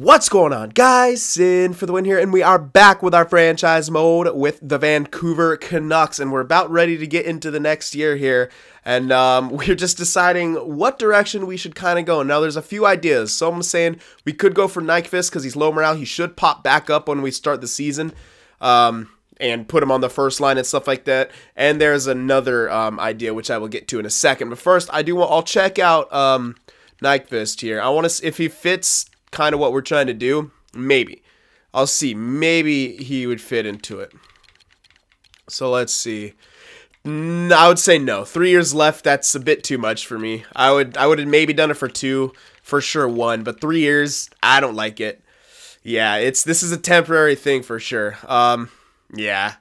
What's going on, guys? Sin for the win here, and we are back with our franchise mode with the Vancouver Canucks, and we're about ready to get into the next year here, and we're just deciding what direction we should kind of go. Now, there's a few ideas. So I'm saying we could go for Nyquist because he's low morale. He should pop back up when we start the season, and put him on the first line and stuff like that. And there's another idea which I will get to in a second. But first, I'll check out Nyquist here. I want to see if he fits kind of what we're trying to do. Maybe. I'll see. Maybe he would fit into it. So let's see. I would say no. 3 years left, that's a bit too much for me. I would have maybe done it for 2, for sure 1, but 3 years, I don't like it. Yeah, this is a temporary thing for sure. Yeah.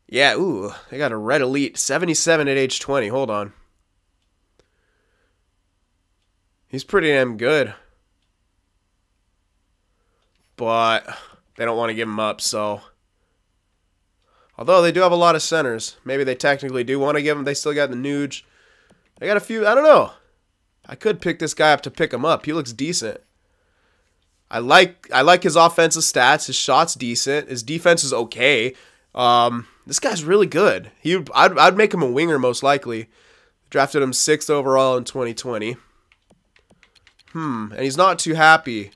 Yeah, ooh, they got a red elite, 77 at age 20. Hold on. He's pretty damn good. But they don't want to give him up, so. Although they do have a lot of centers. Maybe they technically do want to give him. They still got the Nuge. They got a few. I don't know. I could pick this guy up to pick him up. He looks decent. I like his offensive stats. His shot's decent. His defense is okay. This guy's really good. I'd make him a winger most likely. Drafted him 6th overall in 2020. And he's not too happy.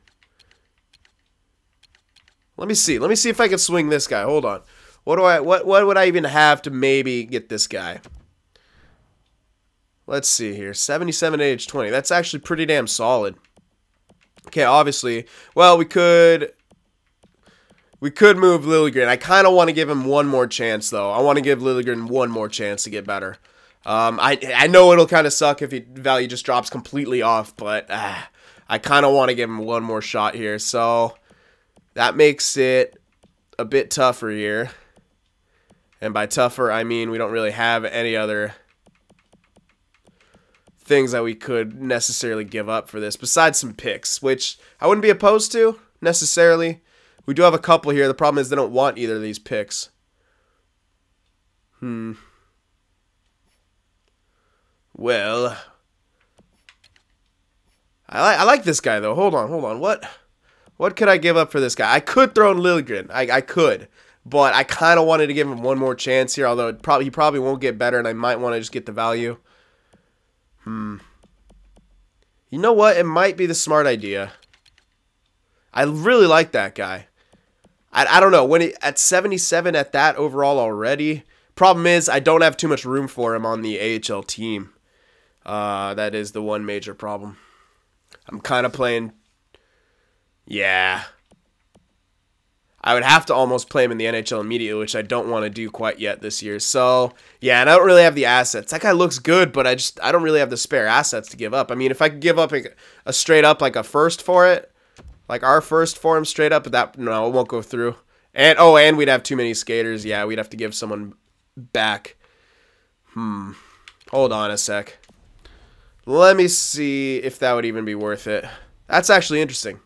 Let me see. Let me see if I can swing this guy. Hold on. What would I even have to maybe get this guy? Let's see here. 77 at age 20. That's actually pretty damn solid. Okay, obviously. Well, we could move Liljegren. I kind of want to give him one more chance, though. I want to give Liljegren one more chance to get better. I know it'll kind of suck if value just drops completely off, but I kind of want to give him one more shot here. So that makes it a bit tougher here. And by tougher, I mean we don't really have any other things that we could necessarily give up for this, besides some picks, which I wouldn't be opposed to necessarily. We do have a couple here. The problem is they don't want either of these picks. Well, I like this guy though. Hold on. What could I give up for this guy? I could throw in Liljegren. I could. But I kind of wanted to give him one more chance here, although he probably won't get better, and I might want to just get the value. You know what? It might be the smart idea. I really like that guy. I don't know. At 77 at that overall already, problem is I don't have too much room for him on the AHL team. That is the one major problem. I'm kind of playing... Yeah. I would have to almost play him in the NHL immediately, which I don't want to do quite yet this year. So, yeah, and I don't really have the assets. That guy looks good, but I don't really have the spare assets to give up. I mean, if I could give up a straight up, like a first for it, like our first for him straight up, but no, it won't go through. And we'd have too many skaters. Yeah, we'd have to give someone back. Hold on a sec. Let me see if that would even be worth it. That's actually interesting.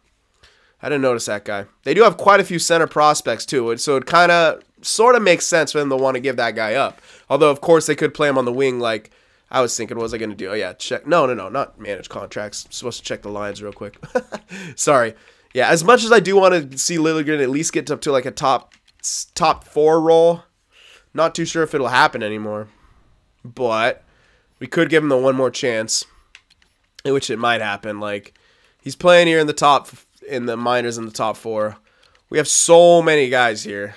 I didn't notice that guy. They do have quite a few center prospects, too, so it kind of sort of makes sense for them to want to give that guy up. Although, of course, they could play him on the wing like I was thinking. What was I going to do? Oh, yeah, check. No, not manage contracts. I'm supposed to check the lines real quick. Sorry. Yeah, as much as I do want to see Liljegren at least get up to like a top 4 role, not too sure if it'll happen anymore. But we could give him the one more chance, in which it might happen. Like, he's playing here in the minors in the top 4. We have so many guys here.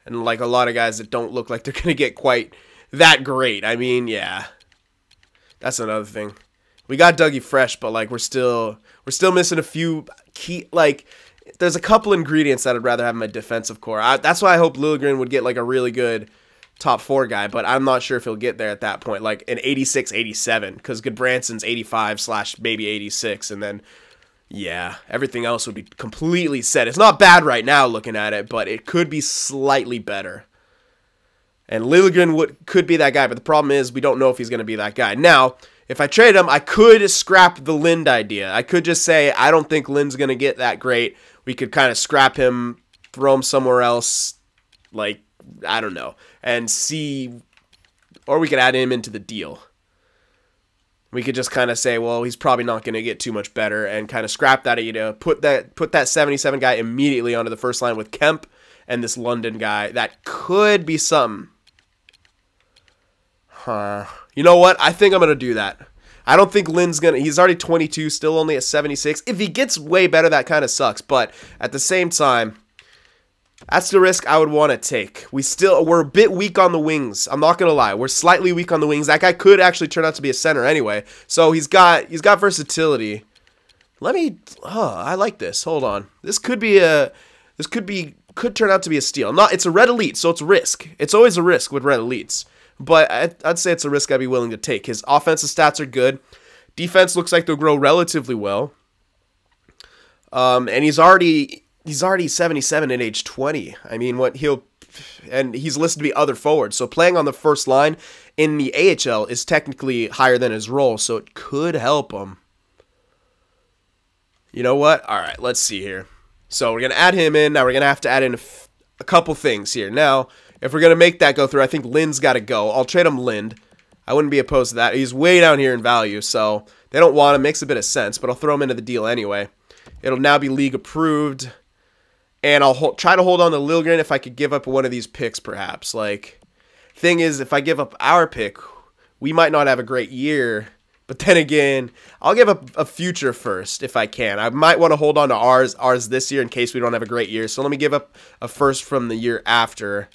And like a lot of guys that don't look like they're going to get quite that great. I mean, yeah. That's another thing. We got Dougie Fresh, but like we're still missing a few key, like there's a couple ingredients that I'd rather have in my defensive core. That's why I hope Liljegren would get like a really good top 4 guy, but I'm not sure if he'll get there at that point, like an 86, 87, because Goodbranson's 85 / maybe 86, and then, yeah, everything else would be completely set. It's not bad right now looking at it, but it could be slightly better. And Liljegren could be that guy, but the problem is we don't know if he's going to be that guy. Now, if I trade him, I could scrap the Lind idea. I could just say, I don't think Lind's going to get that great. We could kind of scrap him, throw him somewhere else, like, I don't know, and see, or we could add him into the deal. We could just kind of say, well, he's probably not going to get too much better, and kind of scrap that idea. Put that 77 guy immediately onto the first line with Kemp and this London guy. That could be something. Huh. You know what? I think I'm going to do that. I don't think Lynn's going to... He's already 22, still only at 76. If he gets way better, that kind of sucks. But at the same time, that's the risk I would want to take. We're a bit weak on the wings. I'm not going to lie. We're slightly weak on the wings. That guy could actually turn out to be a center anyway. So he's got versatility. I like this. Hold on. This could turn out to be a steal. It's a red elite, so it's risk. It's always a risk with red elites. But I'd say it's a risk I'd be willing to take. His offensive stats are good. Defense looks like they'll grow relatively well. And he's already 77 at age 20. I mean, and he's listed to be other forward. So playing on the first line in the AHL is technically higher than his role, so it could help him. You know what? All right, let's see here. So we're going to add him in. Now we're going to have to add in a couple things here. Now, if we're going to make that go through, I think Lynn's got to go. I'll trade him Lind. I wouldn't be opposed to that. He's way down here in value, so they don't want him. Makes a bit of sense, but I'll throw him into the deal anyway. It'll now be league approved. And I'll try to hold on to Liljegren if I could give up one of these picks, perhaps. Like, thing is, if I give up our pick, we might not have a great year. But then again, I'll give up a future first if I can. I might want to hold on to ours this year in case we don't have a great year. So let me give up a first from the year after.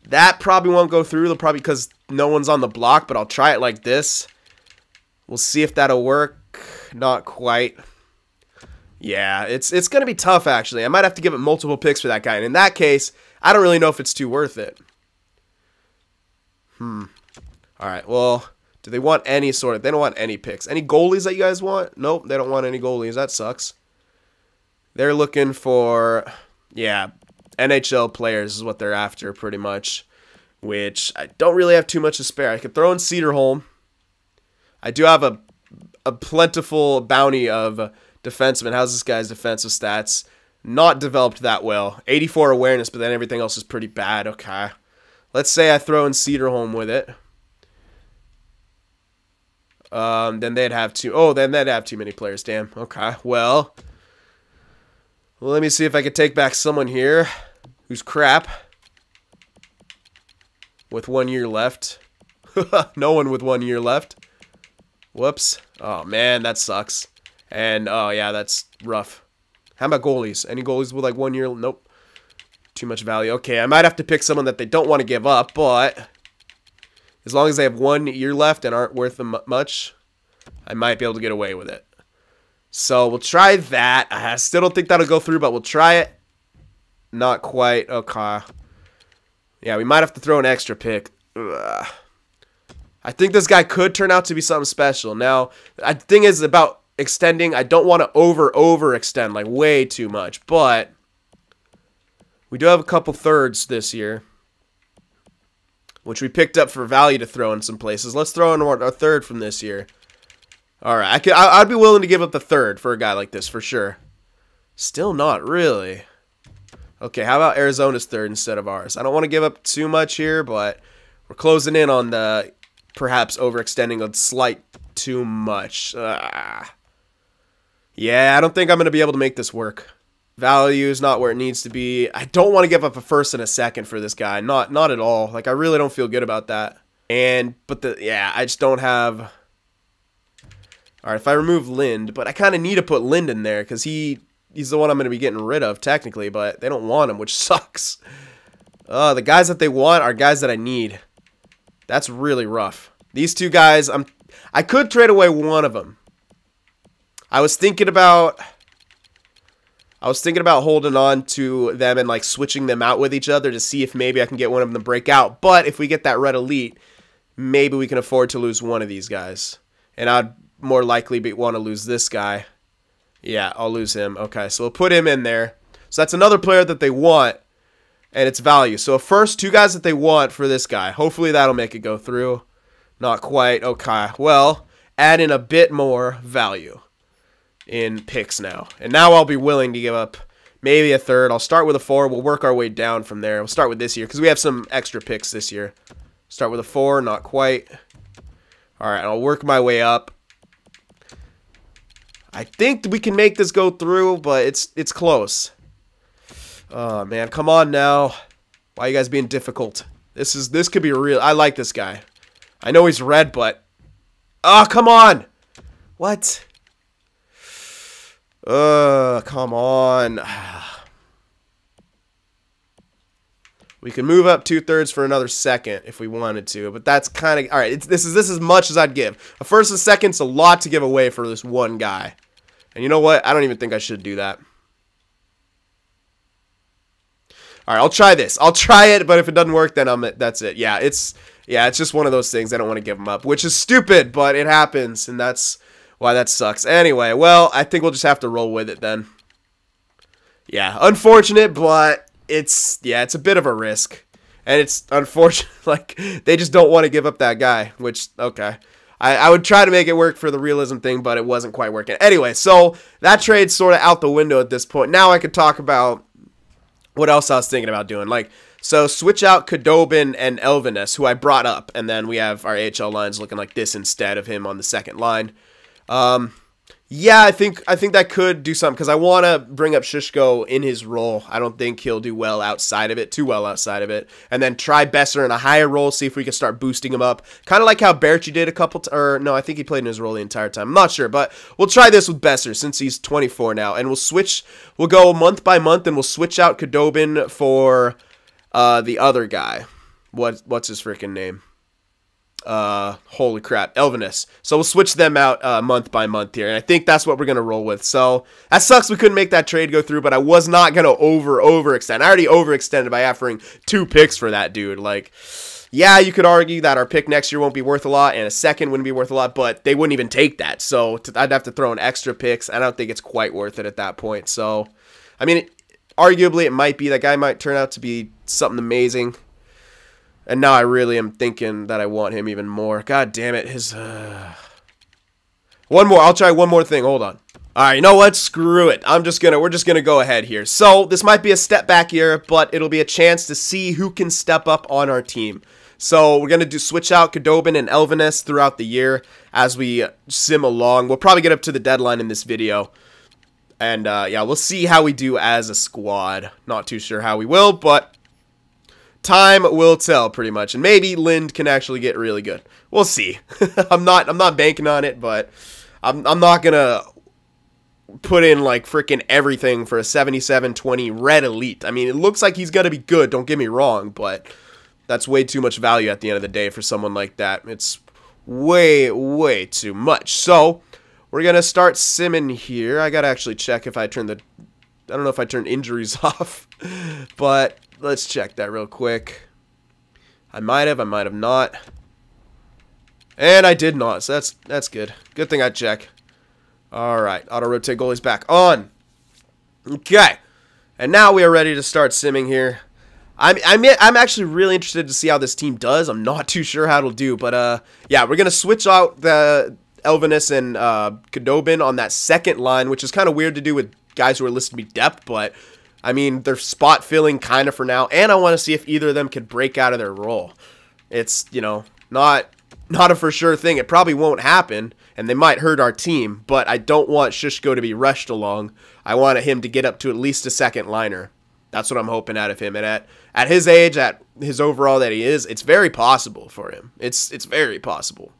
That probably won't go through. They'll probably, because no one's on the block, but I'll try it like this. We'll see if that'll work. Not quite. Yeah, it's going to be tough, actually. I might have to give it multiple picks for that guy. And in that case, I don't really know if it's too worth it. All right, well, do they want any sort of... They don't want any picks. Any goalies that you guys want? Nope, they don't want any goalies. That sucks. They're looking for... Yeah, NHL players is what they're after, pretty much. Which I don't really have too much to spare. I could throw in Cedarholm. I do have a plentiful bounty of... defenseman. How's this guy's defensive stats? Not developed that well. 84 awareness, but then everything else is pretty bad. Okay. Let's say I throw in Cedarholm with it. Then they'd have two. Oh, then they'd have too many players. Damn. Okay. Well, let me see if I could take back someone here who's crap with 1 year left. No one with 1 year left. Whoops. Oh, man, that sucks. And, oh, yeah, that's rough. How about goalies? Any goalies with, like, 1 year? Nope. Too much value. Okay, I might have to pick someone that they don't want to give up, but as long as they have 1 year left and aren't worth them much, I might be able to get away with it. So we'll try that. I still don't think that'll go through, but we'll try it. Not quite. Okay. Yeah, we might have to throw an extra pick. Ugh. I think this guy could turn out to be something special. Now, the thing is about... extending, I don't want to overextend like way too much, but we do have a couple thirds this year, which we picked up for value to throw in some places. Let's throw in our third from this year. All right, I'd be willing to give up the third for a guy like this for sure. Still not really. Okay, how about Arizona's third instead of ours? I don't want to give up too much here, but we're closing in on the perhaps overextending a slight too much. Yeah, I don't think I'm going to be able to make this work. Value is not where it needs to be. I don't want to give up a first and a second for this guy. Not at all. Like, I really don't feel good about that. Yeah, I just don't have... All right, if I remove Lind, but I kind of need to put Lind in there because he's the one I'm going to be getting rid of technically, but they don't want him, which sucks. The guys that they want are guys that I need. That's really rough. These two guys, I could trade away one of them. I was thinking about holding on to them and like switching them out with each other to see if maybe I can get one of them to break out. But if we get that red elite, maybe we can afford to lose one of these guys. And I'd more likely want to lose this guy. Yeah, I'll lose him. Okay, so we'll put him in there. So that's another player that they want, and it's value. So first, two guys that they want for this guy. Hopefully that'll make it go through. Not quite. Okay, well, add in a bit more value in picks now. And now I'll be willing to give up maybe a third. I'll start with a 4. We'll work our way down from there. We'll start with this year because we have some extra picks this year. Start with a 4. Not quite. All right, I'll work my way up. I think we can make this go through, but it's close. Oh, man. Come on now. Why are you guys being difficult? This could be real. I like this guy. I know he's red, but... Oh, come on! What? Come on. We can move up 2/3 for another second if we wanted to, but that's kind of... Alright, this is as much as I'd give. A first and second's a lot to give away for this one guy. And you know what? I don't even think I should do that. Alright, I'll try this. I'll try it, but if it doesn't work, then that's it. Yeah, it's just one of those things. I don't want to give them up, which is stupid, but it happens, and that's why that sucks. Anyway, well, I think we'll just have to roll with it then. Yeah, unfortunate, but it's a bit of a risk. And it's unfortunate, like, they just don't want to give up that guy, which, okay. I would try to make it work for the realism thing, but it wasn't quite working. Anyway, so that trade's sort of out the window at this point. Now I could talk about what else I was thinking about doing. Like, so switch out Khudobin and Elvenes, who I brought up, and then we have our AHL lines looking like this instead of him on the second line. Yeah, I think that could do something, because I want to bring up Shishko in his role. I don't think he'll do well outside of it, too well outside of it. And then try Besser in a higher role, see if we can start boosting him up. Kind of like how Berchi did a couple or no, I think he played in his role the entire time. I'm not sure, but we'll try this with Besser since he's 24 now. And we'll go month by month, and we'll switch out Khudobin for the other guy. What's his freaking name? Holy crap, Elvenes. So we'll switch them out month by month here, and I think that's what we're gonna roll with. So that sucks we couldn't make that trade go through, but I was not gonna overextend. I already overextended by offering 2 picks for that dude. Like, yeah, you could argue that our pick next year won't be worth a lot, and a second wouldn't be worth a lot, but they wouldn't even take that. So I'd have to throw in extra picks. I don't think it's quite worth it at that point. So, I mean, arguably it might be. That guy might turn out to be something amazing. And now I really am thinking that I want him even more. God damn it. One more. I'll try one more thing. Hold on. Alright, you know what? Screw it. We're just gonna go ahead here. So, this might be a step back here, but it'll be a chance to see who can step up on our team. So, we're gonna switch out Khudobin and Elvenes throughout the year as we sim along. We'll probably get up to the deadline in this video. And, yeah, we'll see how we do as a squad. Not too sure how we will, but time will tell, pretty much, and maybe Lind can actually get really good. We'll see. I'm not banking on it, but I'm not gonna put in like freaking everything for a 77-20 red elite. I mean, it looks like he's gonna be good. Don't get me wrong, but that's way too much value at the end of the day for someone like that. It's way too much. So we're gonna start simming here. I gotta actually check if I turn the. I don't know if I turned injuries off, but let's check that real quick. I might have not. And I did not, so that's good. Good thing I check. Alright, auto-rotate goalies back on. Okay. And now we are ready to start simming here. I'm actually really interested to see how this team does. I'm not too sure how it'll do, but yeah, we're going to switch out the Elvenes and Khudobin on that second line, which is kind of weird to do with guys who are listed to be depth, but I mean, they're spot filling kind of for now, and I want to see if either of them could break out of their role. It's, you know, not a for sure thing. It probably won't happen, and they might hurt our team, but I don't want Shishko to be rushed along. I want him to get up to at least a second liner. That's what I'm hoping out of him, and at his age, at his overall that he is, it's very possible for him. It's very possible.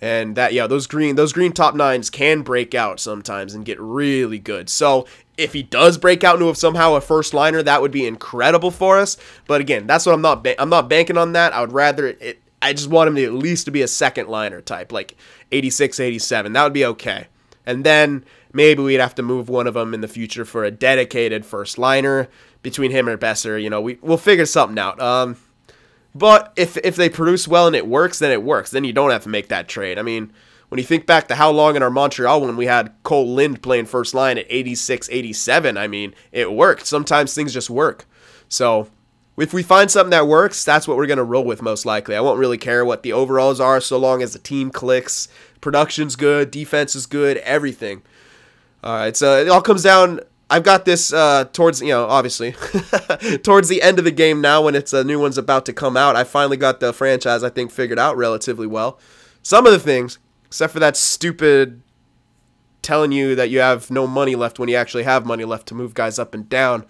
And that, yeah, those green top nines can break out sometimes and get really good. So if he does break out into somehow a first liner, that would be incredible for us. But again, that's what I'm not banking on that. I would rather I just want him to at least to be a second liner type, like 86, 87. That would be okay. And then maybe we'd have to move one of them in the future for a dedicated first liner between him or Besser. You know, we'll figure something out. But if they produce well and it works, then it works. Then you don't have to make that trade. I mean, when you think back to how long in our Montreal when we had Cole Lind playing first line at 86, 87, I mean, it worked. Sometimes things just work. So if we find something that works, that's what we're going to roll with most likely. I won't really care what the overalls are so long as the team clicks. Production's good, defense is good, everything. All right, so it all comes down. I've got this towards, you know, obviously, towards the end of the game now when it's a new one's about to come out. I finally got the franchise, I think, figured out relatively well. Some of the things, except for that stupid telling you that you have no money left when you actually have money left to move guys up and down.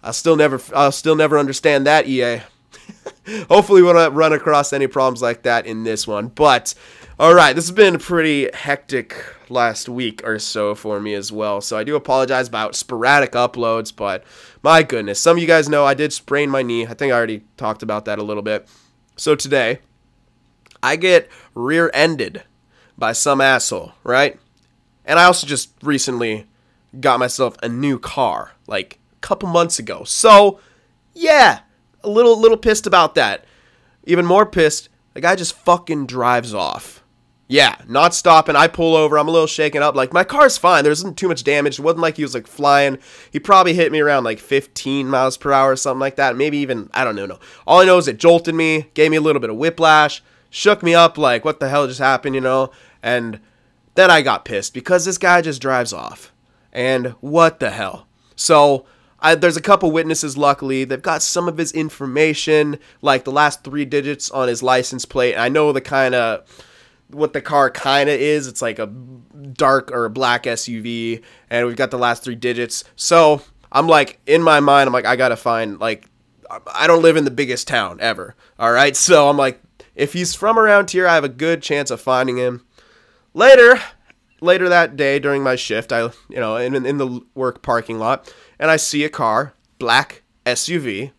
I'll still never understand that, EA. Hopefully we won't run across any problems like that in this one. But, alright, this has been a pretty hectic last week or so for me as well. So I do apologize about sporadic uploads, but my goodness. Some of you guys know I did sprain my knee. I think I already talked about that a little bit. So today, I get rear-ended by some asshole, right? And I also just recently got myself a new car, like a couple months ago. So, yeah, a little pissed about that. Even more pissed, the guy just fucking drives off. Yeah, not stopping. I pull over. I'm a little shaken up. Like, my car's fine. There isn't too much damage. It wasn't like he was, like, flying. He probably hit me around, like, 15 miles per hour or something like that. Maybe even, I don't know. All I know is it jolted me, gave me a little bit of whiplash, shook me up like, what the hell just happened, you know? And then I got pissed because this guy just drives off. And what the hell? So there's a couple witnesses, luckily. They've got some of his information, like the last 3 digits on his license plate. I know what the car kind of is. It's like a dark or a black SUV, and we've got the last 3 digits. So I'm like, in my mind, I'm like, I gotta find, like, I don't live in the biggest town ever. All right. So I'm like, if he's from around here, I have a good chance of finding him. Later that day during my shift, in the work parking lot, and I see a car, black SUV,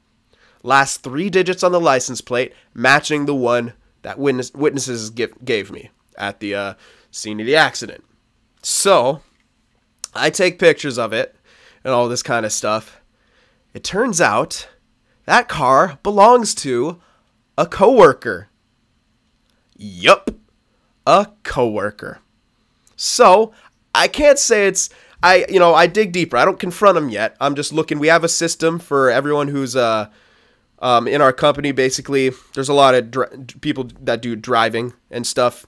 last 3 digits on the license plate, matching the one that witnesses gave me at the scene of the accident. So I take pictures of it and all this kind of stuff. It turns out that car belongs to a coworker. Yup, a coworker. So I can't say I dig deeper. I don't confront him yet. I'm just looking. We have a system for everyone who's in our company. Basically, there's a lot of people that do driving and stuff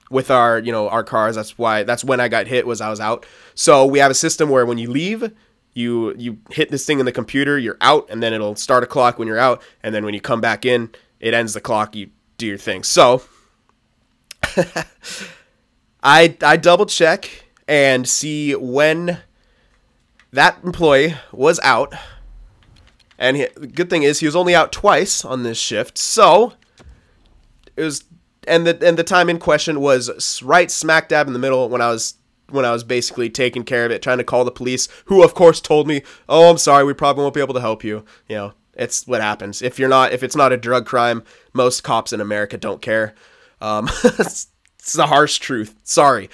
with our cars. That's when I got hit, was I was out. So we have a system where when you leave, you hit this thing in the computer, you're out, and then it'll start a clock when you're out, and then when you come back in, it ends the clock. You do your thing. So I double check and see when that employee was out. And the good thing is he was only out twice on this shift. So it was, and the time in question was right smack dab in the middle when I was basically taking care of it, trying to call the police, who of course told me, "Oh, I'm sorry, we probably won't be able to help you." You know, it's what happens if it's not a drug crime. Most cops in America don't care. It's the harsh truth. Sorry.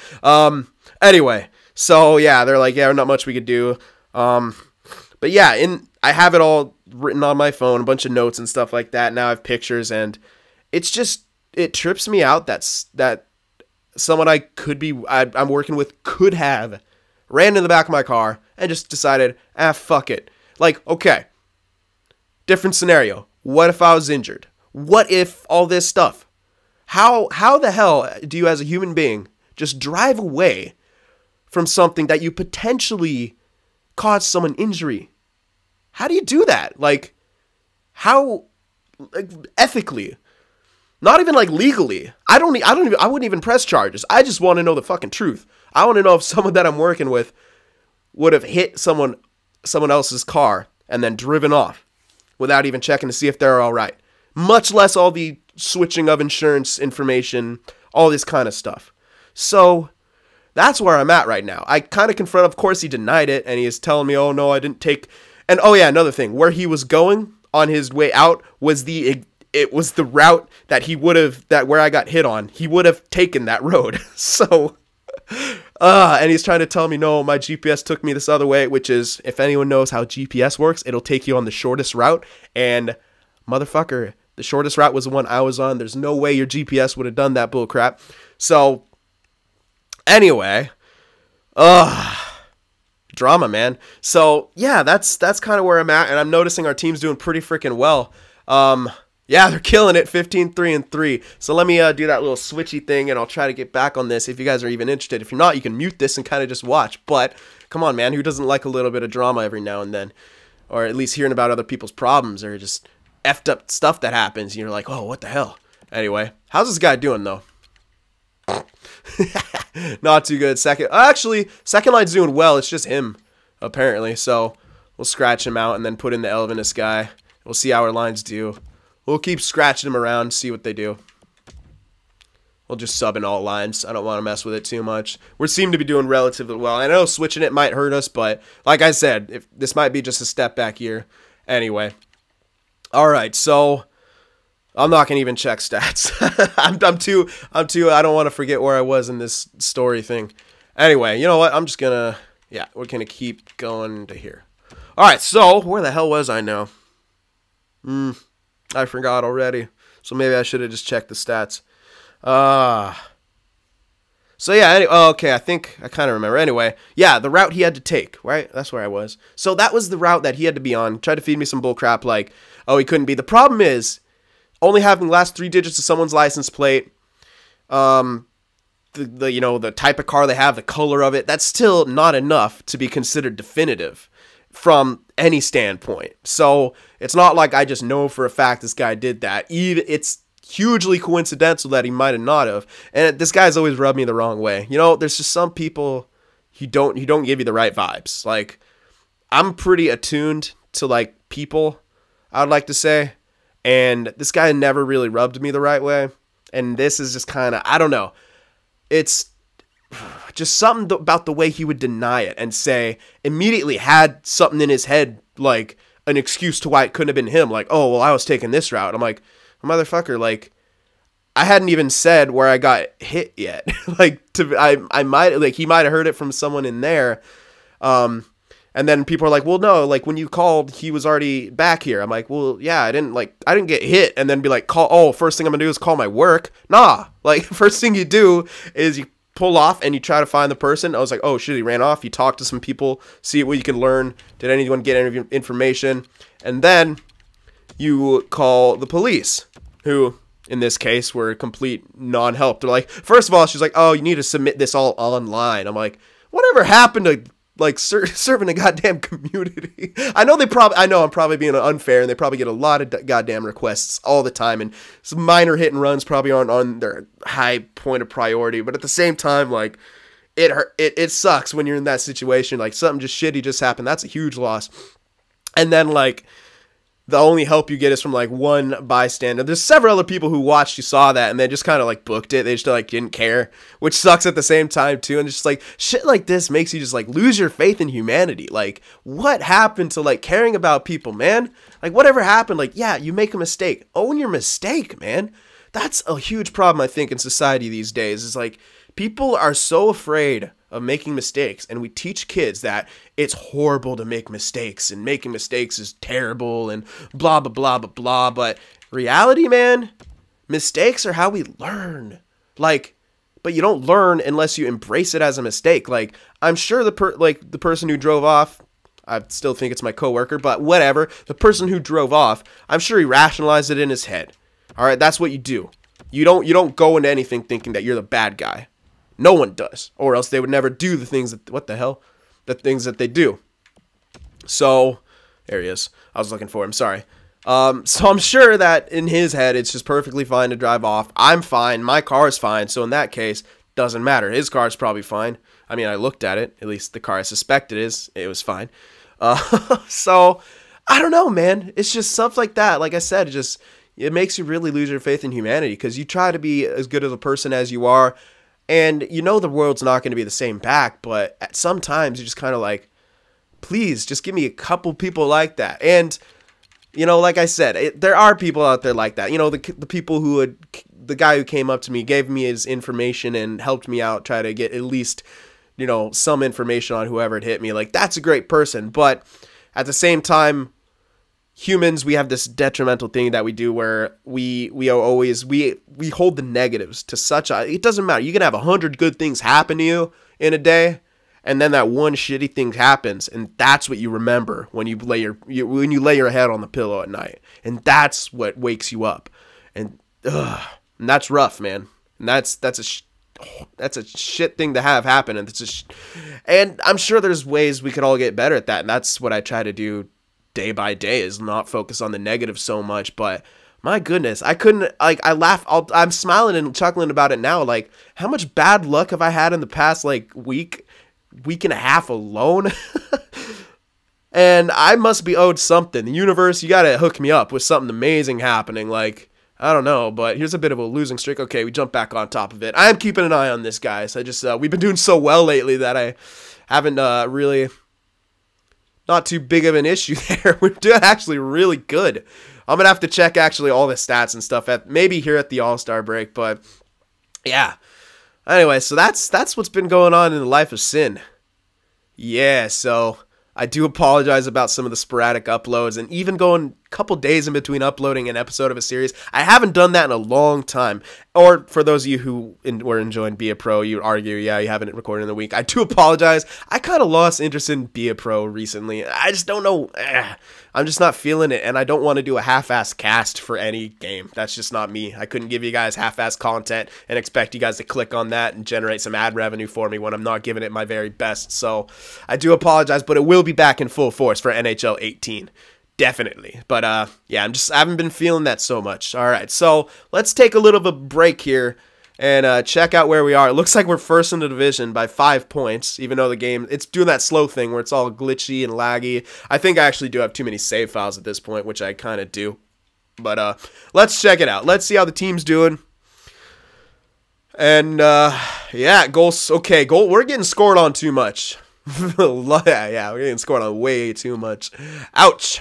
Anyway, so yeah, they're like, yeah, not much we could do. But yeah, I have it all written on my phone, a bunch of notes and stuff like that. Now I have pictures, and it trips me out that someone I'm working with could have ran in the back of my car and just decided, fuck it. Like, okay, different scenario. What if I was injured? What if all this stuff? How the hell do you, as a human being, just drive away from something that you potentially caused someone injury? How do you do that? Like, how, like, ethically? Not even like legally. I wouldn't even press charges. I just want to know the fucking truth. I want to know if someone that I'm working with would have hit someone else's car and then driven off without even checking to see if they're all right. Much less all the switching of insurance information, all this kind of stuff. So that's where I'm at right now. I kind of confront, of course he denied it, and he is telling me, oh no, I didn't take, and oh yeah, another thing, where he was going on his way out was it was the route that where I got hit on, he would have taken that road. So, and he's trying to tell me, no, my GPS took me this other way, which is, if anyone knows how GPS works, it'll take you on the shortest route, and motherfucker, the shortest route was the one I was on. There's no way your GPS would have done that bull crap. So, anyway, drama, man. So, yeah, that's kind of where I'm at, and I'm noticing our team's doing pretty freaking well. Yeah, they're killing it, 15-3-3. So let me do that little switchy thing, and I'll try to get back on this if you guys are even interested. If you're not, you can mute this and kind of just watch. But, come on, man, who doesn't like a little bit of drama every now and then? Or at least hearing about other people's problems, or just effed up stuff that happens, and you're like, oh, what the hell? Anyway, how's this guy doing, though? Not too good. Actually, second line's doing well. It's just him, apparently. So we'll scratch him out and then put in the Elvinus guy. We'll see how our lines do. We'll keep scratching them around, see what they do. We'll just sub in all lines. I don't want to mess with it too much. We seem to be doing relatively well. I know switching it might hurt us, but like I said, this might be just a step back here. Anyway. All right, so I'm not gonna even check stats. I'm too. I don't want to forget where I was in this story thing. Anyway, you know what? I'm just gonna. Yeah, we're gonna keep going to here. All right, so where the hell was I now? I forgot already. So maybe I should have just checked the stats. So yeah, okay, I think I kind of remember. Anyway, yeah, the route he had to take, right? That's where I was. So that was the route that he had to be on. Tried to feed me some bull crap like, oh, he couldn't be. The problem is, only having the last 3 digits of someone's license plate, the type of car they have, the color of it, that's still not enough to be considered definitive from any standpoint. So it's not like I just know for a fact this guy did that. It's hugely coincidental that he might have not have. And this guy's always rubbed me the wrong way. You know, there's just some people who don't give you the right vibes. Like, I'm pretty attuned to like people, I would like to say, and this guy never really rubbed me the right way. And this is just kind of, I don't know. It's just something about the way he would deny it and say immediately had something in his head, like an excuse to why it couldn't have been him. Like, oh, well, I was taking this route. I'm like, motherfucker, like, I hadn't even said where I got hit yet. Like, I might, like, he might have heard it from someone in there. And then people are like, well, no, like, when you called, he was already back here. I'm like, well, yeah, I didn't get hit. And then be like, first thing I'm gonna do is call my work. Nah, like, first thing you do is you pull off and you try to find the person. I was like, oh shit, he ran off. You talk to some people, see what you can learn. Did anyone get any information? And then you call the police, who in this case were complete non-help. They're like, first of all, she's like, oh, you need to submit this all online. I'm like, whatever happened to like serving a goddamn community? I know I'm probably being unfair, and they probably get a lot of goddamn requests all the time, and some minor hit and runs probably aren't on their high point of priority. But at the same time, like, it sucks when you're in that situation. Like, something just shitty just happened. That's a huge loss. And then, like, the only help you get is from like one bystander. There's several other people who watched, you saw that, and they just kind of like booked it. They just like didn't care, which sucks at the same time too. And it's just like shit like this makes you just like lose your faith in humanity. Like, what happened to like caring about people, man? Like, whatever happened? Like, yeah, you make a mistake, own your mistake, man. That's a huge problem I think in society these days. Is like people are so afraid of making mistakes, and we teach kids that it's horrible to make mistakes and making mistakes is terrible and blah blah blah blah blah. But reality, man, mistakes are how we learn. Like, but you don't learn unless you embrace it as a mistake. Like, I'm sure the person who drove off, I still think it's my coworker, but whatever, the person who drove off, I'm sure he rationalized it in his head. All right, that's what you do. You don't go into anything thinking that you're the bad guy. No one does, or else they would never do the things that, the things that they do. So, there he is. I was looking for him, sorry. So I'm sure that in his head, it's just perfectly fine to drive off. I'm fine, my car is fine, so in that case, doesn't matter. His car's probably fine. I mean, I looked at it, at least the car I suspected it was fine. So, I don't know, man. It's just stuff like that. Like I said, it makes you really lose your faith in humanity, because you try to be as good of a person as you are. And you know the world's not going to be the same back, but at sometimes you're just kind of like, please, just give me a couple people like that. And, you know, like I said, there are people out there like that. You know, the people the guy who came up to me, gave me his information and helped me out, try to get at least, you know, some information on whoever had hit me. Like, that's a great person. But at the same time, humans, we have this detrimental thing that we do where we hold the negatives to such a, it doesn't matter. You can have 100 good things happen to you in a day, and then that one shitty thing happens, and that's what you remember when you lay your head on the pillow at night, and that's what wakes you up, and that's rough, man. And that's a shit thing to have happen, and I'm sure there's ways we could all get better at that, and that's what I try to do day by day, is not focus on the negative so much. But My goodness, I couldn't, like, I laugh, I'm smiling and chuckling about it now, like, how much bad luck have I had in the past, like, week and a half alone? And I must be owed something. The universe, you gotta hook me up with something amazing happening, like, I don't know, but here's a bit of a losing streak. Okay, we jump back on top of it. I am keeping an eye on this, guys. I just, we've been doing so well lately that I haven't, really, not too big of an issue there. We're doing actually really good. I'm going to have to check actually all the stats and stuff at maybe here at the All-Star break, but yeah. Anyway, so that's what's been going on in the life of Cyn. Yeah, so I do apologize about some of the sporadic uploads and even going a couple days in between uploading an episode of a series. I haven't done that in a long time. Or for those of you who were enjoying Be a Pro, you argue, yeah, you haven't recorded in the week. I do apologize. I kind of lost interest in Be a Pro recently. I just don't know. I'm just not feeling it, and I don't want to do a half-assed cast for any game. That's just not me. I couldn't give you guys half-assed content and expect you guys to click on that and generate some ad revenue for me when I'm not giving it my very best. So I do apologize, but it will be back in full force for NHL 18. Definitely. But yeah, I haven't been feeling that so much. All right, so let's take a little of a break here and check out where we are. It looks like we're first in the division by 5 points, even though the game, it's doing that slow thing where it's all glitchy and laggy. I think I actually do have too many save files at this point, which I kind of do. But let's check it out. Let's see how the team's doing. And yeah, goals. Okay, we're getting scored on too much. Yeah, we're getting scored on way too much. Ouch.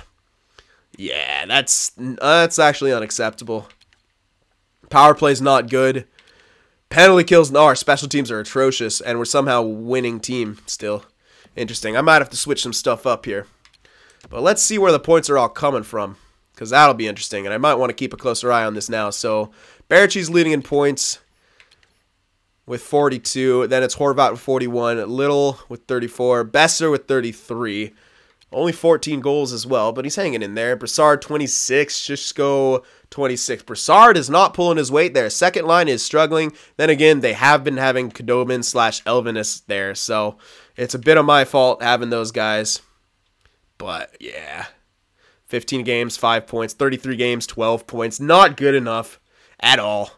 Yeah, that's actually unacceptable. Power play's not good. Penalty kills, no, our special teams are atrocious, and we're somehow winning team still. Interesting. I might have to switch some stuff up here. But let's see where the points are all coming from, because that'll be interesting, and I might want to keep a closer eye on this now. So, Barachi's leading in points with 42. Then it's Horvat with 41. Little with 34. Besser with 33. Only 14 goals as well, but he's hanging in there. Brassard, 26. Shishko, 26. Brassard is not pulling his weight there. Second line is struggling. Then again, they have been having Kadobin / Elvinus there, so it's a bit of my fault having those guys. But, yeah. 15 games, 5 points. 33 games, 12 points. Not good enough at all.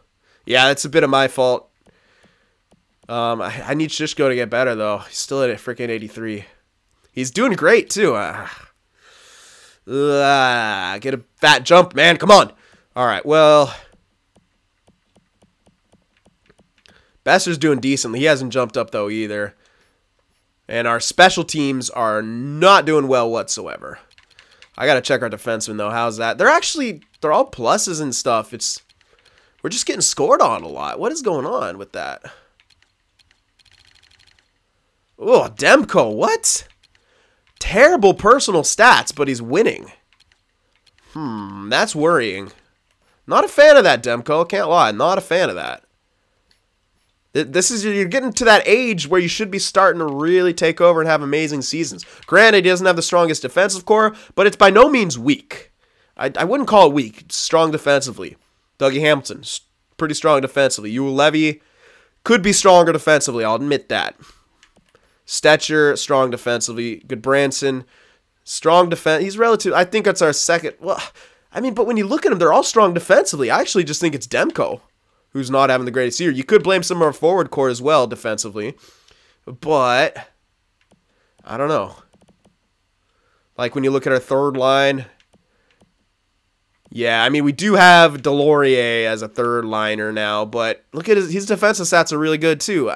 Yeah, that's a bit of my fault. I need Shishko to get better, though. He's still at a freaking 83. He's doing great, too. Get a fat jump, man. Come on. All right, well. Besser's doing decently. He hasn't jumped up, though, either. And our special teams are not doing well whatsoever. I got to check our defensemen, though. How's that? They're all pluses and stuff. We're just getting scored on a lot. What is going on with that? Oh, Demko, what? Terrible personal stats, but he's winning. That's worrying. Not a fan of that, Demko. Can't lie. Not a fan of that. You're getting to that age where you should be starting to really take over and have amazing seasons. Granted, he doesn't have the strongest defensive core, but it's by no means weak. I wouldn't call it weak. It's strong defensively. Dougie Hamilton, pretty strong defensively. Ewell Levy could be stronger defensively. I'll admit that. Stetcher, strong defensively. Goodbranson, strong defense. He's relative. I think that's our second. Well, I mean, but when you look at them, they're all strong defensively. I actually just think it's Demko who's not having the greatest year. You could blame some of our forward core as well defensively, but I don't know. Like when you look at our third line, yeah, I mean, we do have Delorier as a third liner now, but look at his defensive stats are really good too.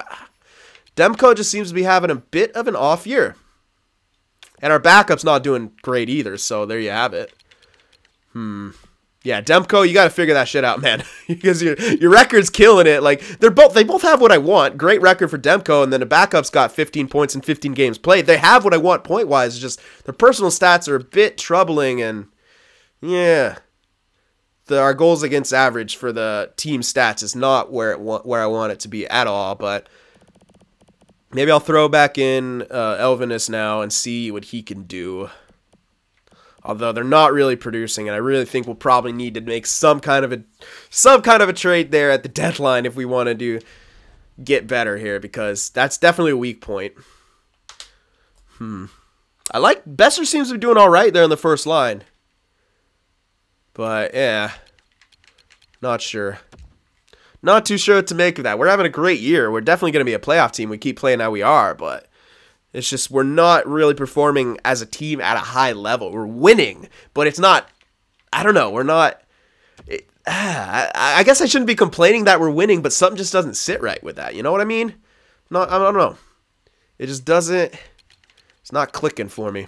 Demko just seems to be having a bit of an off year. And our backup's not doing great either, so there you have it. Yeah, Demko, you got to figure that shit out, man. Because your record's killing it. Like they both have what I want. Great record for Demko, and then the backup's got 15 points in 15 games played. They have what I want point-wise. It's just their personal stats are a bit troubling, and yeah. Our goals against average for the team stats is not where I want it to be at all, but maybe I'll throw back in Elvinus now and see what he can do. Although they're not really producing, and I really think we'll probably need to make some kind of a trade there at the deadline if we want to get better here, because that's definitely a weak point. I like Besser seems to be doing all right there in the first line. But yeah, Not sure. Not too sure what to make of that. We're having a great year. We're definitely going to be a playoff team. We keep playing how we are, but it's just we're not really performing as a team at a high level. We're winning, but it's not, I don't know, we're not, I guess I shouldn't be complaining that we're winning, but something just doesn't sit right with that. You know what I mean? I don't know. It just doesn't, it's not clicking for me.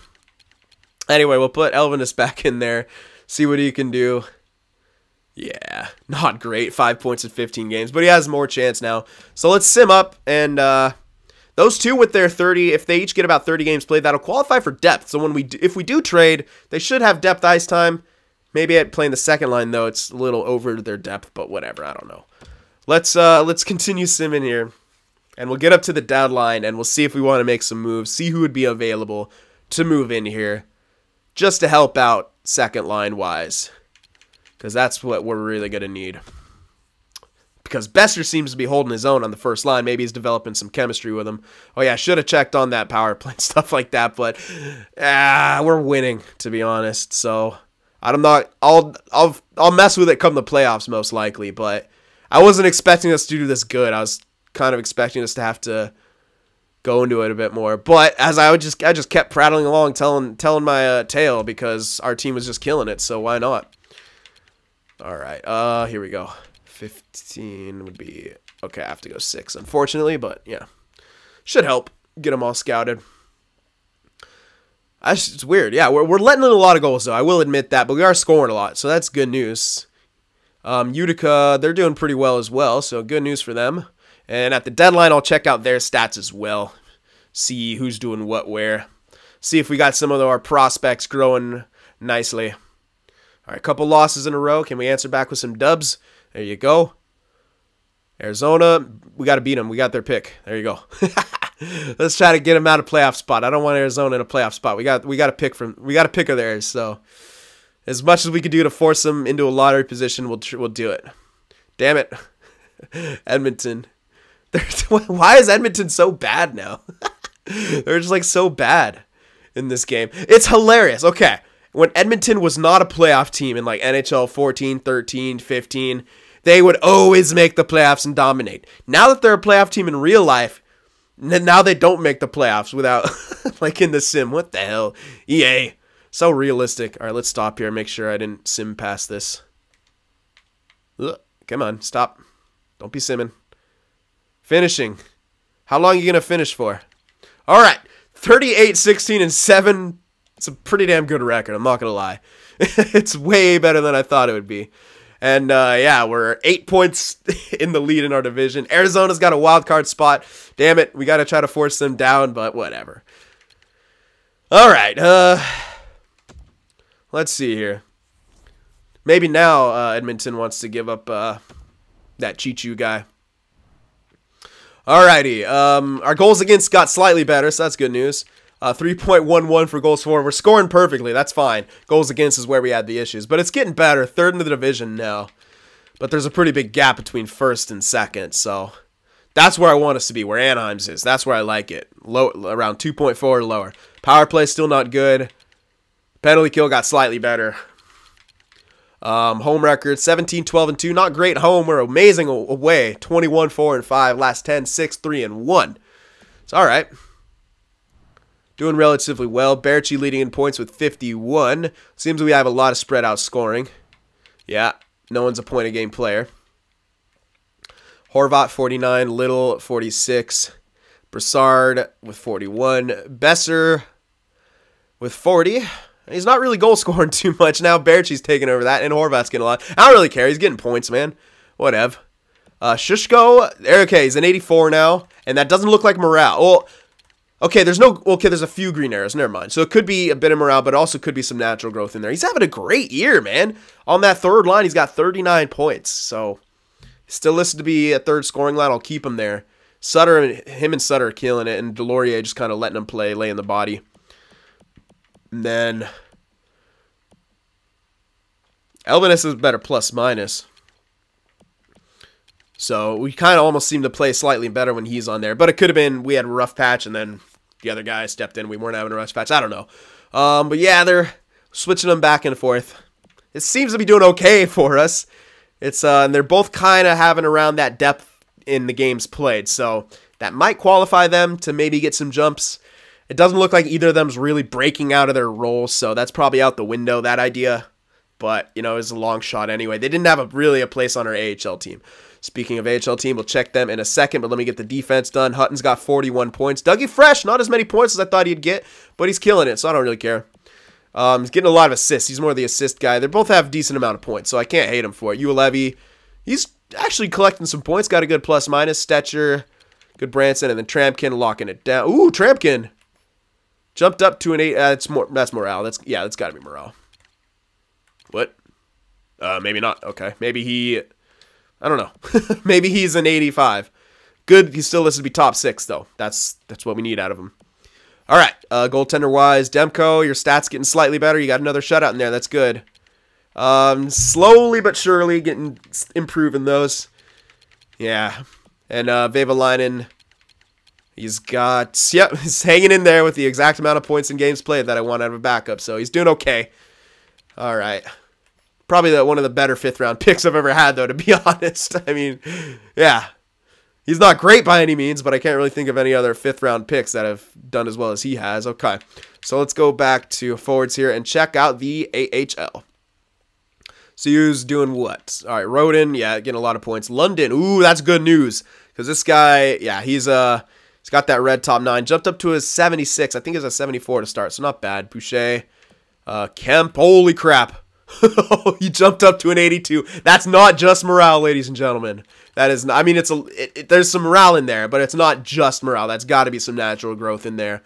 Anyway, we'll put Elvinus back in there, see what he can do. Yeah, not great. 5 points in 15 games, but he has more chance now. So let's sim up, and those two with their 30, if they each get about 30 games played, that'll qualify for depth. So if we do trade, they should have depth ice time. Maybe at playing the second line though, it's a little over their depth, but whatever. I don't know. Let's continue simming here, and we'll get up to the deadline, and we'll see if we want to make some moves. See who would be available to move in here, just to help out second line wise, because that's what we're really gonna need. Because Besser seems to be holding his own on the first line. Maybe he's developing some chemistry with him. Oh yeah, I should have checked on that power play and stuff like that, but we're winning, to be honest. So I'm not. I'll mess with it come the playoffs most likely, but I wasn't expecting us to do this good. I was kind of expecting us to have to go into it a bit more. But as I just kept prattling along, telling my tale, because our team was just killing it. So why not? All right. Here we go. 15 would be okay. I have to go 6, unfortunately, but yeah, should help get them all scouted. It's weird. Yeah, we're letting in a lot of goals though. I will admit that, but we are scoring a lot, so that's good news. Utica, they're doing pretty well as well, so good news for them. And at the deadline, I'll check out their stats as well, see who's doing what where, see if we got some of our prospects growing nicely. All right, a couple losses in a row. Can we answer back with some dubs? There you go. Arizona, we got to beat them. We got their pick. There you go. Let's try to get them out of playoff spot. I don't want Arizona in a playoff spot. We got a pick of theirs. So as much as we could do to force them into a lottery position, we'll do it. Damn it, Edmonton. Why is Edmonton so bad now? They're just like so bad in this game. It's hilarious. Okay. When Edmonton was not a playoff team in like NHL 14, 13, 15, they would always make the playoffs and dominate. Now that they're a playoff team in real life, now they don't make the playoffs without, like in the sim. What the hell? EA. So realistic. All right, let's stop here. Make sure I didn't sim past this. Ugh, come on, stop. Don't be simming. Finishing. How long are you going to finish for? All right, 38, 16, and 7. It's a pretty damn good record, I'm not going to lie. It's way better than I thought it would be. And, yeah, we're 8 points in the lead in our division. Arizona's got a wild card spot. Damn it, we got to try to force them down, but whatever. All right, let's see here. Maybe now Edmonton wants to give up that Chichu guy. Alrighty, our goals against got slightly better, so that's good news. 3.11 for goals for. We're scoring perfectly. That's fine. Goals against is where we had the issues. But it's getting better. Third in the division now. But there's a pretty big gap between first and second. So that's where I want us to be, where Anaheim's is. That's where I like it. Low, around 2.4 or lower. Power play still not good. Penalty kill got slightly better. Home record, 17, 12, and 2. Not great home. We're amazing away. 21, 4, and 5. Last 10, 6, 3, and 1. It's all right. Doing relatively well. Berchi leading in points with 51. Seems we have a lot of spread out scoring. Yeah, no one's a point-a-game player. Horvat, 49. Little, 46. Broussard with 41. Besser with 40. He's not really goal scoring too much now. Berchi's taking over that, and Horvat's getting a lot. I don't really care. He's getting points, man. Whatever. Shushko, okay, he's an 84 now, and that doesn't look like morale. Well, okay, there's a few green arrows. Never mind. So it could be a bit of morale, but it also could be some natural growth in there. He's having a great year, man. On that third line, he's got 39 points. So still listed to be a third scoring line. I'll keep him there. Him and Sutter are killing it, and Delorier just kind of letting him play, laying the body. And then Elvinus is better plus minus. So we kind of almost seem to play slightly better when he's on there. But it could have been we had a rough patch and then the other guy stepped in. We weren't having a rough patch. I don't know. But yeah, they're switching them back and forth. It seems to be doing okay for us. It's and they're both kind of having around that depth in the games played, so that might qualify them to maybe get some jumps. It doesn't look like either of them's really breaking out of their roles, so that's probably out the window, that idea. But, you know, it's a long shot anyway. They didn't have really a place on our AHL team. Speaking of AHL team, we'll check them in a second, but let me get the defense done. Hutton's got 41 points. Dougie Fresh, not as many points as I thought he'd get, but he's killing it, so I don't really care. He's getting a lot of assists. He's more the assist guy. They both have a decent amount of points, so I can't hate him for it. Levy, he's actually collecting some points. Got a good plus-minus. Stetcher, good Branson, and then Trampkin locking it down. Ooh, Trampkin jumped up to an 8. That's morale. That's got to be morale. What? Maybe not. Okay, maybe he... I don't know. Maybe he's an 85. Good. He's still listed to be top 6, though. That's what we need out of him. All right. Goaltender-wise, Demko, your stats getting slightly better. You got another shutout in there. That's good. Slowly but surely improving those. Yeah. And Vevalainen, he's hanging in there with the exact amount of points in games played that I want out of a backup. So he's doing okay. All right. Probably one of the better 5th-round picks I've ever had, though, to be honest. I mean, yeah. He's not great by any means, but I can't really think of any other 5th-round picks that have done as well as he has. Okay, so let's go back to forwards here and check out the AHL. So he's doing what? All right, Roden, yeah, getting a lot of points. London, ooh, that's good news. Because this guy, yeah, he's got that red top 9. Jumped up to his 76. I think it's a 74 to start, so not bad. Boucher, Kemp, holy crap. He jumped up to an 82. That's not just morale, ladies and gentlemen. That is not, I mean, there's some morale in there, but it's not just morale. That's got to be some natural growth in there.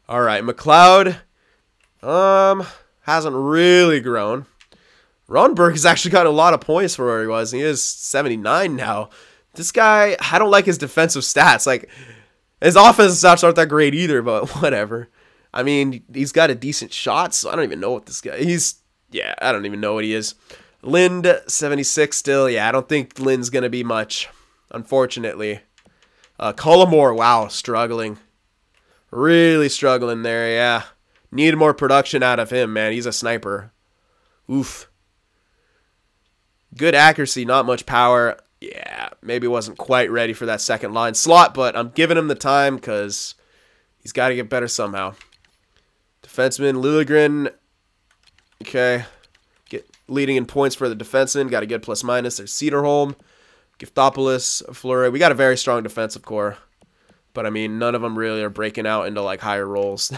All right, McLeod, hasn't really grown. Ronberg has actually got a lot of points for where he was. He is 79 now. This guy, I don't like his defensive stats. Like, his offensive stats aren't that great either, but whatever. I mean, he's got a decent shot, so I don't even know what this guy... Yeah, I don't even know what he is. Lind, 76 still. Yeah, I don't think Lind's going to be much, unfortunately. Cullimore, wow, struggling. Really struggling there, yeah. Need more production out of him, man. He's a sniper. Oof. Good accuracy, not much power. Yeah, maybe wasn't quite ready for that second line slot, but I'm giving him the time because he's got to get better somehow. Defenseman, Liljegren. Okay. Leading in points for the defenseman. Got a good plus-minus. There's Cedarholm, Giftopoulos, Fleury. We got a very strong defensive core. But, I mean, none of them really are breaking out into, like, higher roles.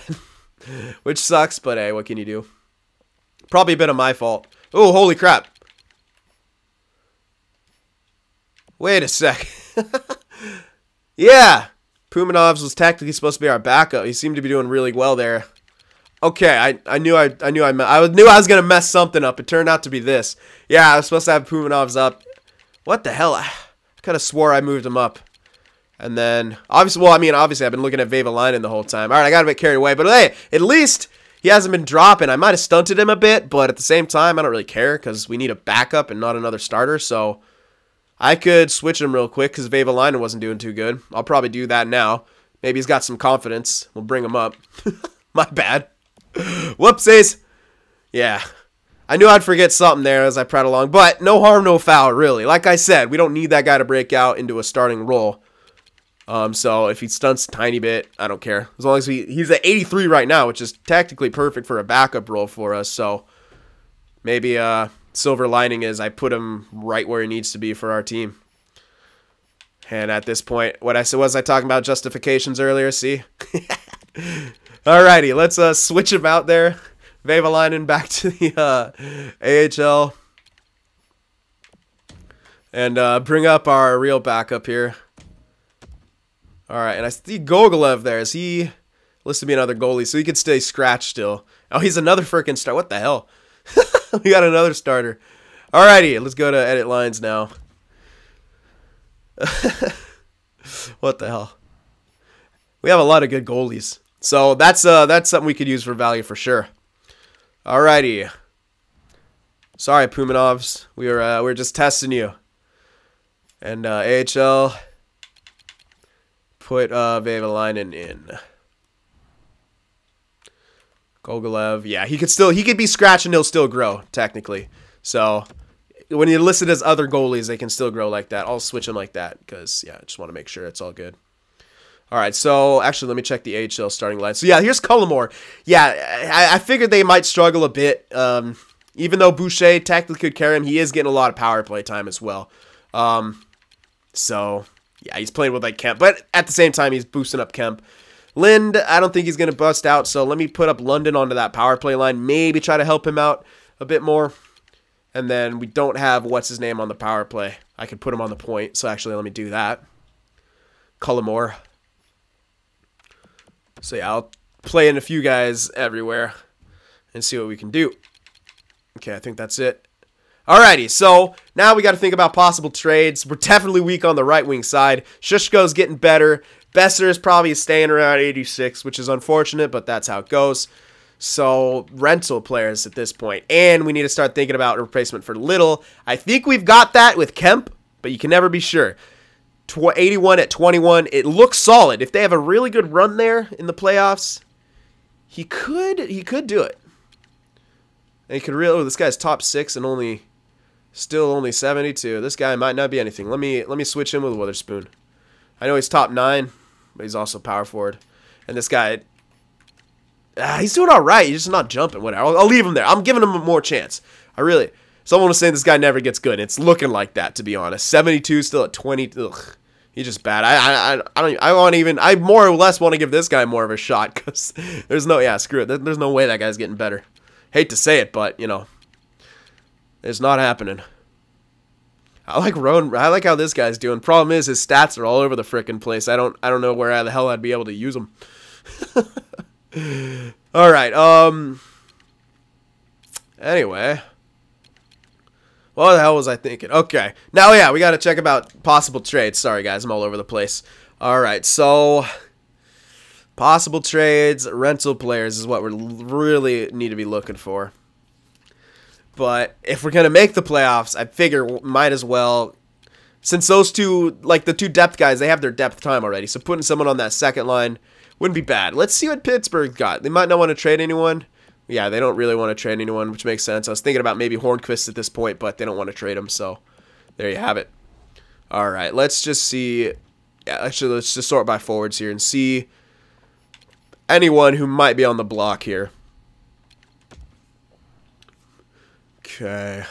Which sucks, but, hey, what can you do? Probably a bit of my fault. Oh, holy crap. Wait a sec. Yeah. Pumanovs was technically supposed to be our backup. He seemed to be doing really well there. Okay, I knew I was gonna mess something up. It turned out to be this. Yeah, I was supposed to have Pumanovs up. What the hell? I could have swore I moved him up. And then obviously I've been looking at Vevalainen the whole time. All right, I got a bit carried away, but hey, at least he hasn't been dropping. I might have stunted him a bit, but at the same time, I don't really care because we need a backup and not another starter. So I could switch him real quick because Vevalainen wasn't doing too good. I'll probably do that now. Maybe he's got some confidence. We'll bring him up. My bad. Whoopsies. Yeah. I knew I'd forget something there as I prattle along, but no harm, no foul, really. Like I said, we don't need that guy to break out into a starting role. So if he stunts a tiny bit, I don't care. As long as he's at 83 right now, which is technically perfect for a backup role for us. So maybe silver lining is I put him right where he needs to be for our team. And at this point, was I talking about justifications earlier? See? Alrighty, let's switch him out there. Vevalainen back to the AHL. And bring up our real backup here. Alright, and I see Gogolev there. Is he listed to be another goalie, so he could stay scratched still. Oh, he's another freaking star. What the hell? We got another starter. Alrighty, let's go to edit lines now. What the hell? We have a lot of good goalies. So that's something we could use for value for sure. Alrighty. Sorry, Pumanovs. We're just testing you. And AHL, put Vevalainen in. Gogolev, yeah, he could be scratched and he'll still grow technically. So when you're listed as other goalies, they can still grow like that. I'll switch them like that because, yeah, I just want to make sure it's all good. All right, so actually, let me check the AHL starting line. So, yeah, here's Cullimore. Yeah, I figured they might struggle a bit. Even though Boucher technically could carry him, he is getting a lot of power play time as well. So, yeah, he's playing with, like, Kemp. But at the same time, he's boosting up Kemp. Lind, I don't think he's going to bust out. So, let me put up London onto that power play line. Maybe try to help him out a bit more. And then we don't have what's-his-name on the power play. I could put him on the point. So, actually, let me do that. Cullimore. So, yeah, I'll play in a few guys everywhere and see what we can do. Okay, I think that's it. Alrighty, so now we got to think about possible trades. We're definitely weak on the right wing side. Shushko's getting better. Besser is probably staying around 86, which is unfortunate, but that's how it goes. So, rental players at this point. And we need to start thinking about a replacement for Little. I think we've got that with Kemp, but you can never be sure. 81 at 21, it looks solid. If they have a really good run there in the playoffs, he could do it. And he could really. Oh, this guy's top 6 and still only 72. This guy might not be anything. Let me switch him with Witherspoon. I know he's top 9, but he's also power forward. And this guy, he's doing all right. He's just not jumping. Whatever. I'll leave him there. I'm giving him more chance. Someone was saying this guy never gets good. It's looking like that, to be honest. 72 still at 20. Ugh. He's just bad. I more or less want to give this guy more of a shot because screw it. There's no way that guy's getting better. Hate to say it, but, you know, it's not happening. I like Rowan. I like how this guy's doing. Problem is, his stats are all over the frickin' place. I don't know where the hell I'd be able to use them. All right. Anyway. What the hell was I thinking? Okay. Now, yeah, we got to check about possible trades. Sorry, guys. I'm all over the place. All right. So, possible trades, rental players is what we really need to be looking for. But if we're going to make the playoffs, I figure might as well, since those two, like the two depth guys, they have their depth time already. So, putting someone on that second line wouldn't be bad. Let's see what Pittsburgh got. They might not want to trade anyone. Yeah, they don't really want to trade anyone, which makes sense. I was thinking about maybe Hornqvist at this point, but they don't want to trade him, so there you have it. All right, let's just see. Yeah, actually, let's just sort by forwards here and see anyone who might be on the block here. Okay.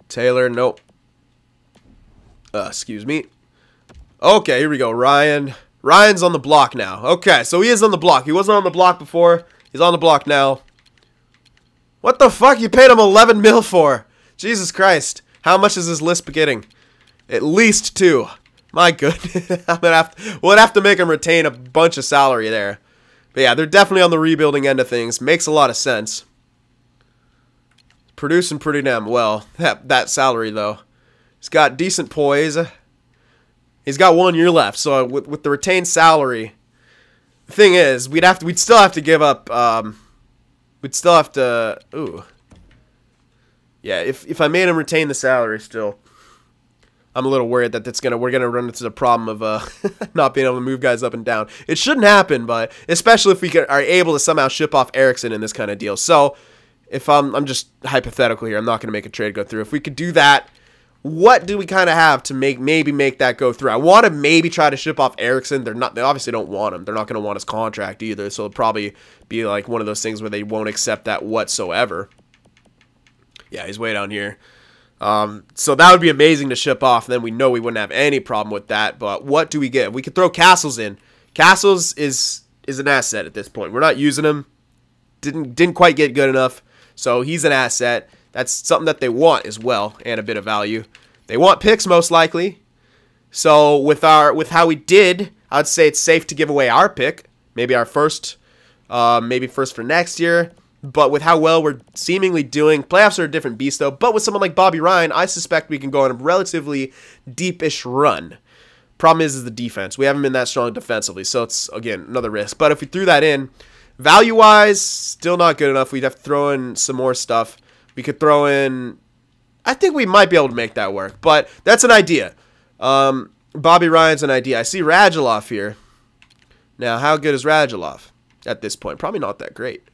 Taylor, nope. Excuse me. Okay, here we go. Ryan's on the block now. Okay, so he is on the block. He wasn't on the block before. He's on the block now. What the fuck? You paid him 11 mil for? Jesus Christ. How much is this list getting? At least 2. My goodness. We'll have to make him retain a bunch of salary there. But yeah, they're definitely on the rebuilding end of things. Makes a lot of sense. Producing pretty damn well. That salary, though. He's got decent poise. He's got 1 year left. So with the retained salary, the thing is, we'd still have to give up. We'd still have to. Ooh. Yeah, if I made him retain the salary, still, I'm a little worried that we're gonna run into the problem of not being able to move guys up and down. It shouldn't happen, but especially if we are able to somehow ship off Eriksson in this kind of deal. So, if I'm just hypothetical here, I'm not gonna make a trade go through. If we could do that. What do we kind of have to maybe make that go through? I want to maybe try to ship off Eriksson. They obviously don't want him. They're not going to want his contract either. So it'll probably be like one of those things where they won't accept that whatsoever. Yeah, he's way down here. So that would be amazing to ship off. Then we know we wouldn't have any problem with that. But what do we get? We could throw Castles in. Castles is an asset at this point. We're not using him. Didn't quite get good enough. So he's an asset. That's something that they want as well, and a bit of value. They want picks most likely. So with how we did, I'd say it's safe to give away our pick, maybe our first, maybe first for next year. But with how well we're seemingly doing, playoffs are a different beast though. But with someone like Bobby Ryan, I suspect we can go on a relatively deepish run. Problem is the defense. We haven't been that strong defensively, so it's again another risk. But if we threw that in, value-wise, still not good enough. We'd have to throw in some more stuff. We could throw in. I think we might be able to make that work, but that's an idea. Bobby Ryan's an idea. I see Radulov here. Now, how good is Radulov at this point? Probably not that great.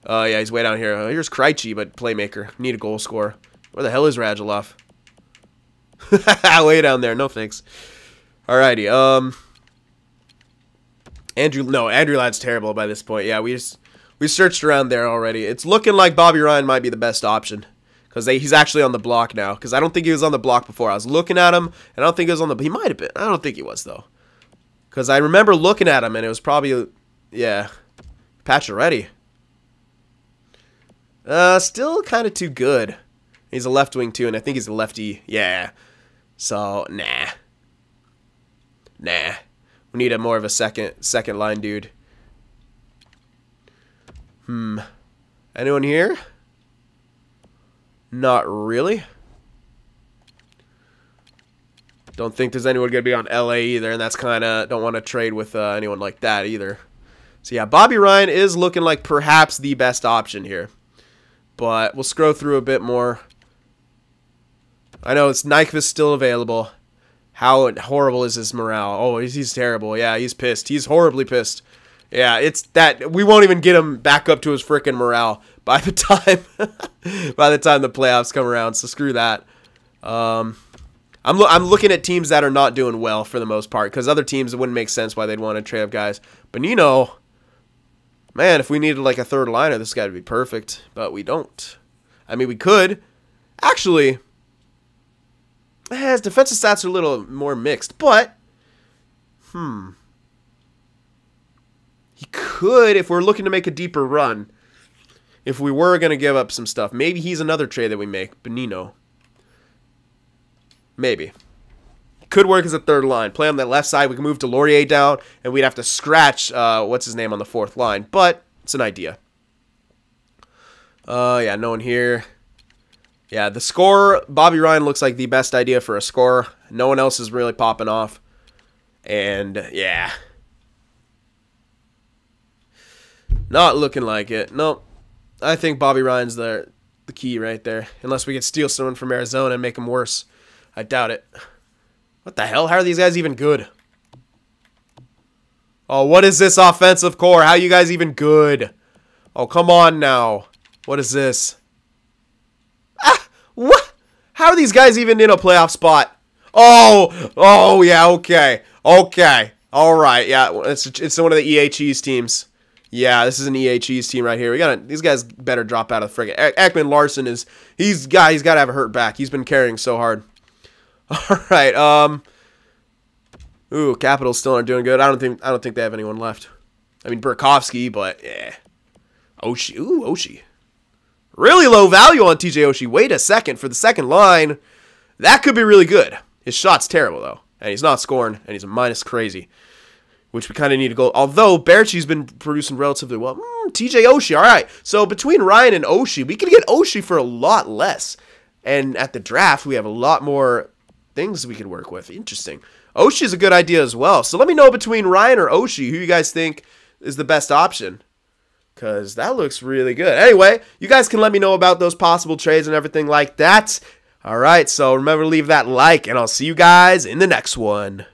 Yeah, he's way down here. Here's Krejci, but playmaker. Need a goal scorer. Where the hell is Radulov? Way down there. No thanks. Alrighty. Andrew Ladd's terrible by this point. Yeah, we searched around there already. It's looking like Bobby Ryan might be the best option. Because he's actually on the block now. Because I don't think he was on the block before. I was looking at him, and I don't think he was on the... He might have been. I don't think he was, though. Because I remember looking at him, and it was probably... Yeah. Pacioretty. Still kind of too good. He's a left wing, too, and I think he's a lefty. Yeah. So, nah. Nah. We need a more of a second line dude. Anyone here? Not really. Don't think there's anyone going to be on LA either, and that's kind of... Don't want to trade with anyone like that either. So yeah, Bobby Ryan is looking like perhaps the best option here. But we'll scroll through a bit more. I know it's Nyquist still available. How horrible is his morale? Oh, he's terrible. Yeah, he's pissed. He's horribly pissed. Yeah, it's that we won't even get him back up to his frickin' morale by the time the playoffs come around. So screw that. I'm looking at teams that are not doing well for the most part, because other teams, it wouldn't make sense why they'd want to trade up guys. Bonino, man, if we needed like a third liner, this guy would be perfect, but we don't. I mean, we could. Actually, his defensive stats are a little more mixed, but he could, if we're looking to make a deeper run, if we were going to give up some stuff. Maybe he's another trade that we make. Bonino. Maybe. Could work as a third line. Play on that left side. We can move Delorier down, and we'd have to scratch, what's his name, on the fourth line. But it's an idea. Yeah, no one here. Yeah, the scorer, Bobby Ryan looks like the best idea for a scorer. No one else is really popping off. And, yeah. Not looking like it. Nope. I think Bobby Ryan's the key right there. Unless we could steal someone from Arizona and make him worse. I doubt it. What the hell? How are these guys even good? Oh, what is this offensive core? How are you guys even good? Oh, come on now. What is this? Ah! What? How are these guys even in a playoff spot? Oh, yeah, okay. Okay. All right, yeah, it's one of the EHE's teams. Yeah, this is an EHE's team right here. These guys better drop out of the friggin'. Ekman Larson he's got to have a hurt back. He's been carrying so hard. All right, ooh, Capitals still aren't doing good. I don't think they have anyone left. I mean, Burakovsky, but yeah. Oshie, ooh, Oshie. Really low value on TJ Oshie. Wait a second for the second line. That could be really good. His shot's terrible though, and he's not scoring, and he's a minus crazy, which we kind of need to go. Although Baertschi's been producing relatively well. TJ Oshie, all right. So between Ryan and Oshie, we could get Oshie for a lot less, and at the draft we have a lot more things we could work with. Interesting. Oshie's a good idea as well. So let me know between Ryan or Oshie who you guys think is the best option, because that looks really good. Anyway, you guys can let me know about those possible trades and everything like that. All right, so remember to leave that like, and I'll see you guys in the next one.